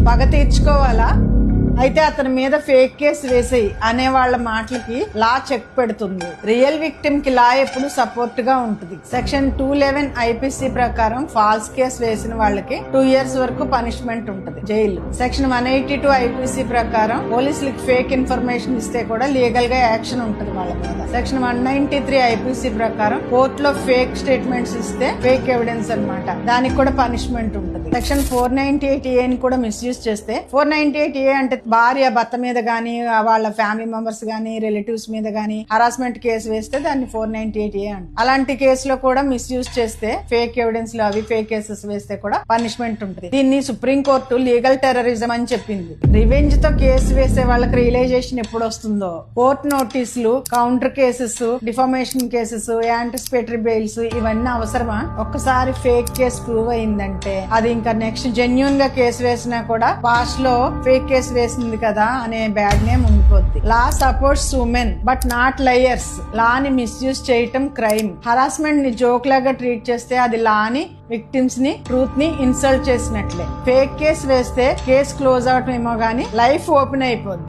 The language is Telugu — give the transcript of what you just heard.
పగ తీర్చుకోవాలా, అయితే అతని మీద ఫేక్ కేసు వేసేయి అనే వాళ్ళ మాటలకి లా చెక్ పెడుతుంది. రియల్ విక్టిమ్ కి లా ఎప్పుడు సపోర్ట్ గా ఉంటుంది. సెక్షన్ 211 ఐపీసీ ప్రకారం ఫాల్స్ కేసు వేసిన వాళ్ళకి 2 years వరకు పనిష్మెంట్ ఉంటుంది, జైలు. సెక్షన్ 182 ఐపీసీ ప్రకారం పోలీసులకు ఫేక్ ఇన్ఫర్మేషన్ ఇస్తే కూడా లీగల్ గా యాక్షన్ ఉంటుంది వాళ్ళ మీద. సెక్షన్ 193 ఐపీసీ ప్రకారం కోర్టులో ఫేక్ స్టేట్మెంట్స్ ఇస్తే ఫేక్ ఎవిడెన్స్ అన్నమాట, దానికి కూడా పనిష్మెంట్ ఉంటుంది. సెక్షన్ 498A ని కూడా మిస్యూజ్ చేస్తే, 498A అంటే భార్య భర్త మీద గానీ, వాళ్ళ ఫ్యామిలీ మెంబర్స్ గానీ, రిలేటివ్స్ మీద గానీ హరాస్మెంట్ కేసు వేస్తే దాన్ని 498A అంట. అలాంటి కేసులో కూడా మిస్యూజ్ చేస్తే, ఫేక్ ఎవిడెన్స్ లో అవి ఫేక్ కేసెస్ వేస్తే కూడా పనిష్మెంట్ ఉంటుంది. దీన్ని సుప్రీంకోర్టు లీగల్ టెర్రరిజం అని చెప్పింది. రివెంజ్ తో కేసు వేసే వాళ్ళకి రియలైజేషన్ ఎప్పుడు వస్తుందో, కోర్టు నోటీసులు, counter cases, defamation cases, anticipatory bails ఇవన్నీ అవసరమా? ఒక్కసారి ఫేక్ కేసు ప్రూవ్ అయిందంటే అది ఇంకా నెక్స్ట్ జెన్యూన్ గా కేసు వేసినా కూడా పాస్ట్ లో ఫేక్ కేసు వేసింది కదా అనే బ్యాడ్ నేమ్ ఉండిపోద్ది. Law supports women but not liars. లాని మిస్యూజ్ చేయటం క్రైమ్. హరాస్మెంట్ ని జోక్ లాగా ట్రీట్ చేస్తే అది లాని, విక్టిమ్స్ ని, ట్రూత్ ని ఇన్సల్ట్ చేసినట్లే. ఫేక్ కేసు వేస్తే కేసు క్లోజ్ అవటం ఏమో గానీ లైఫ్ ఓపెన్ అయిపోద్ది.